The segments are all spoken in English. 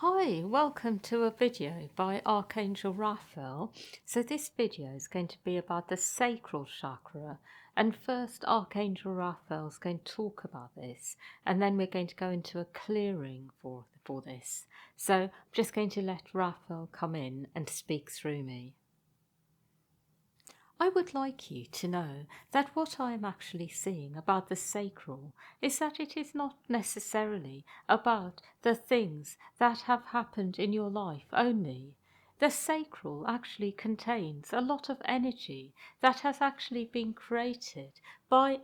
Hi, welcome to a video by Archangel Raphael. So this video is going to be about the sacral chakra, and first Archangel Raphael is going to talk about this, and then we're going to go into a clearing for this. So I'm just going to let Raphael come in and speak through me. I would like you to know that what I am actually seeing about the sacral is that it is not necessarily about the things that have happened in your life only. The sacral actually contains a lot of energy that has actually been created by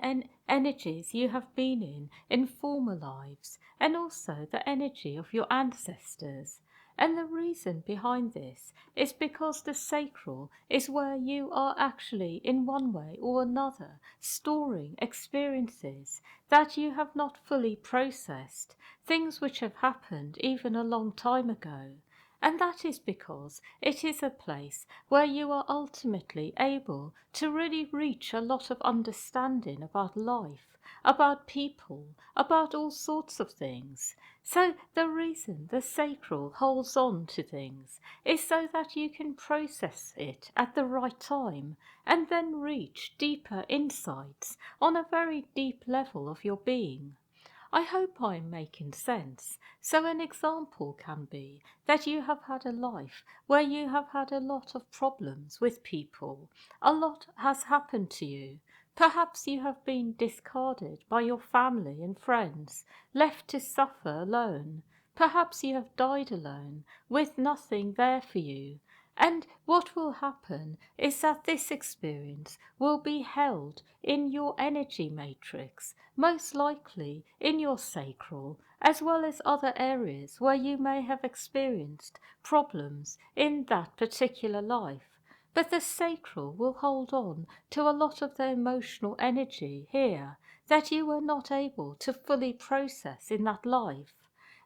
energies you have been in former lives, and also the energy of your ancestors. And the reason behind this is because the sacral is where you are actually, in one way or another, storing experiences that you have not fully processed, things which have happened even a long time ago. And that is because it is a place where you are ultimately able to really reach a lot of understanding about life, about people, about all sorts of things. So the reason the sacral holds on to things is so that you can process it at the right time and then reach deeper insights on a very deep level of your being. I hope I'm making sense. So an example can be that you have had a life where you have had a lot of problems with people. A lot has happened to you. Perhaps you have been discarded by your family and friends, left to suffer alone. Perhaps you have died alone, with nothing there for you. And what will happen is that this experience will be held in your energy matrix, most likely in your sacral, as well as other areas where you may have experienced problems in that particular life. But the sacral will hold on to a lot of the emotional energy here that you were not able to fully process in that life.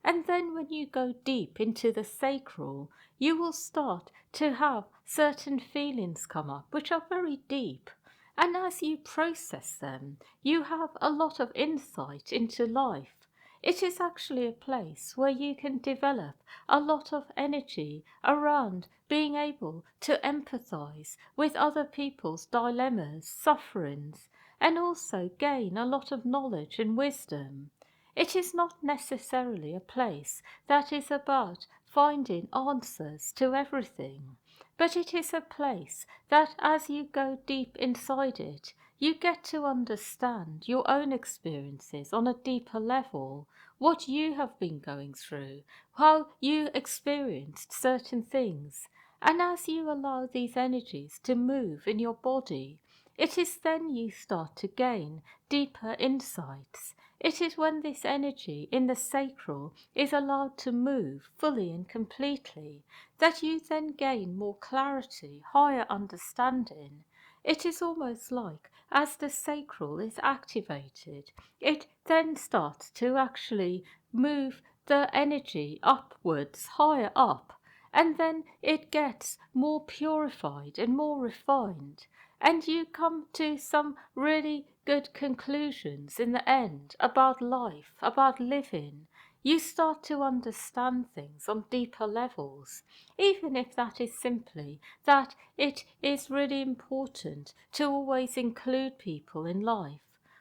And then when you go deep into the sacral, you will start to have certain feelings come up which are very deep. And as you process them, you have a lot of insight into life. It is actually a place where you can develop a lot of energy around being able to empathize with other people's dilemmas, sufferings, and also gain a lot of knowledge and wisdom. It is not necessarily a place that is about finding answers to everything, but it is a place that as you go deep inside it, you get to understand your own experiences on a deeper level, what you have been going through, how you experienced certain things. And as you allow these energies to move in your body, it is then you start to gain deeper insights. It is when this energy in the sacral is allowed to move fully and completely that you then gain more clarity, higher understanding. It is almost like as the sacral is activated, it then starts to actually move the energy upwards, higher up, and then it gets more purified and more refined, and you come to some really good conclusions in the end about life, about living. You start to understand things on deeper levels, even if that is simply that it is really important to always include people in life.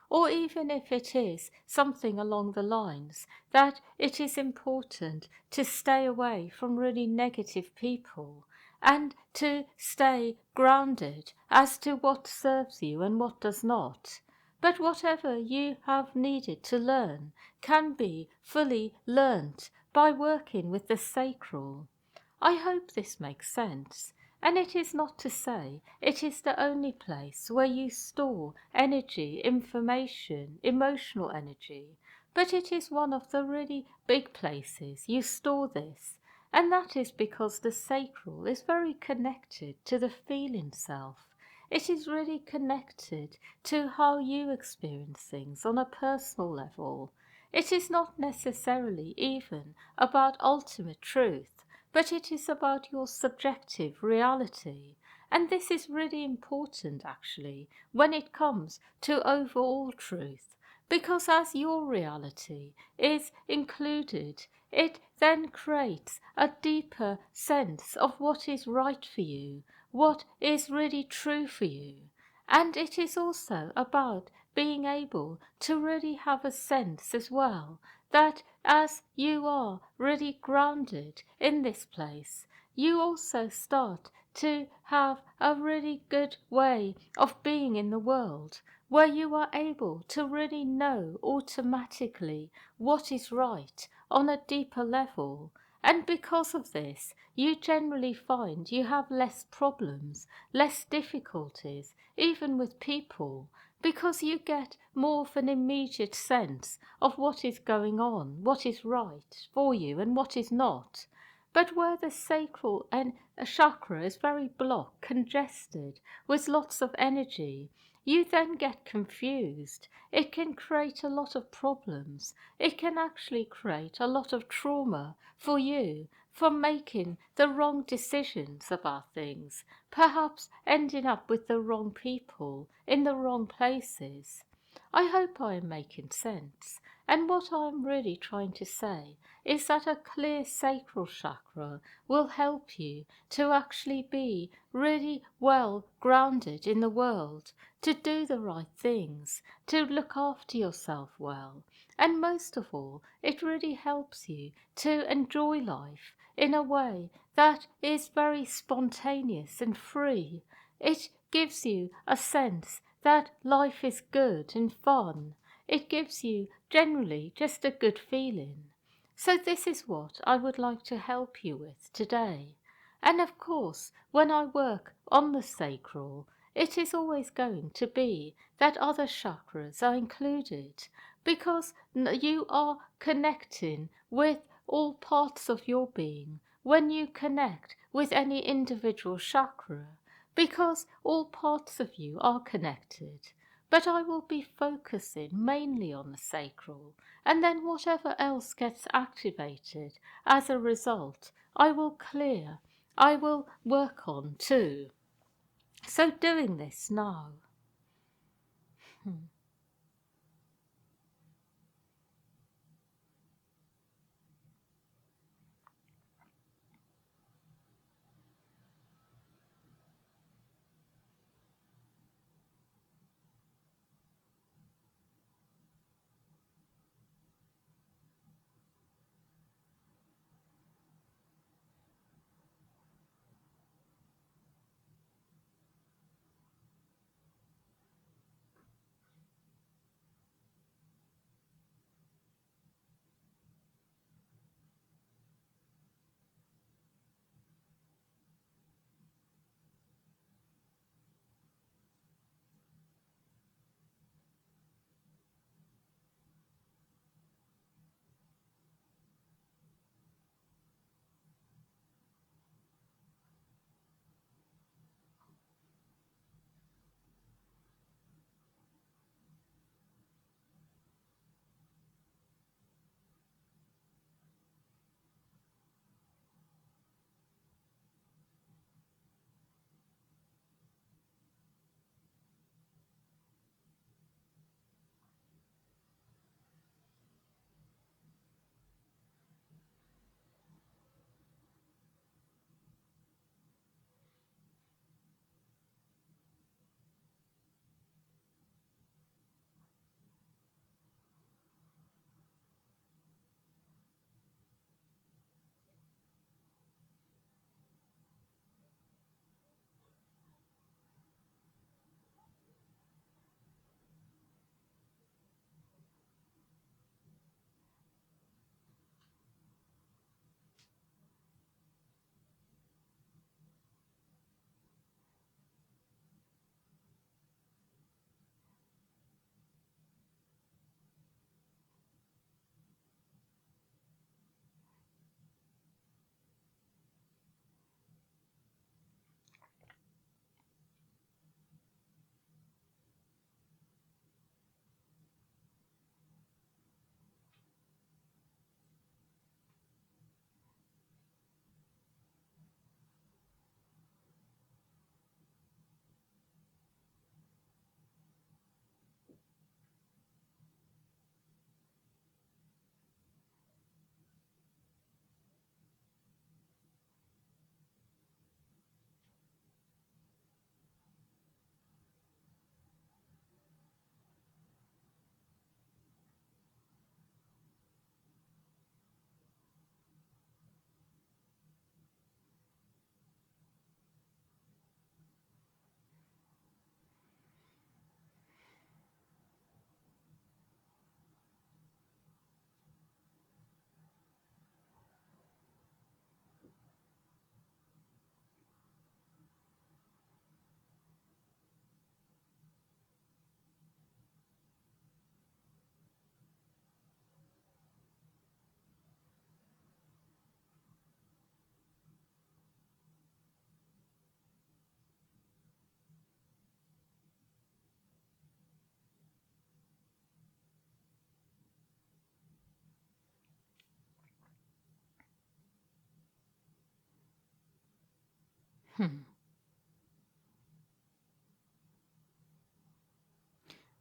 Or even if it is something along the lines that it is important to stay away from really negative people and to stay grounded as to what serves you and what does not. But whatever you have needed to learn can be fully learnt by working with the sacral. I hope this makes sense. And it is not to say it is the only place where you store energy, information, emotional energy, but it is one of the really big places you store this. And that is because the sacral is very connected to the feeling self. It is really connected to how you experience things on a personal level. It is not necessarily even about ultimate truth, but it is about your subjective reality. And this is really important actually when it comes to overall truth, because as your reality is included, it then creates a deeper sense of what is right for you, what is really true for you. And it is also about being able to really have a sense as well that as you are really grounded in this place, you also start to have a really good way of being in the world, where you are able to really know automatically what is right on a deeper level. And because of this, you generally find you have less problems, less difficulties, even with people, because you get more of an immediate sense of what is going on, what is right for you and what is not. But where the sacral and chakra is very blocked, congested, with lots of energy, you then get confused. It can create a lot of problems. It can actually create a lot of trauma for you from making the wrong decisions about things, perhaps ending up with the wrong people in the wrong places. I hope I am making sense. And what I am really trying to say is that a clear sacral chakra will help you to actually be really well grounded in the world, to do the right things, to look after yourself well. And most of all, it really helps you to enjoy life in a way that is very spontaneous and free. It gives you a sense that life is good and fun. It gives you generally just a good feeling. So this is what I would like to help you with today. And of course, when I work on the sacral, it is always going to be that other chakras are included, because you are connecting with all parts of your being when you connect with any individual chakra, because all parts of you are connected. But I will be focusing mainly on the sacral, and then whatever else gets activated as a result, I will clear, I will work on too. So doing this now.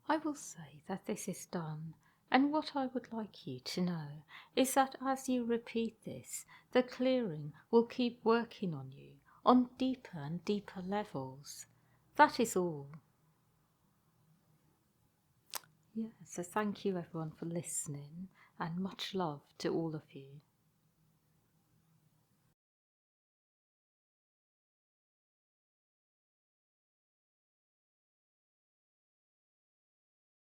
I will say that this is done, and what I would like you to know is that as you repeat this, the clearing will keep working on you on deeper and deeper levels. That is all. Yeah, so thank you everyone for listening, and much love to all of you.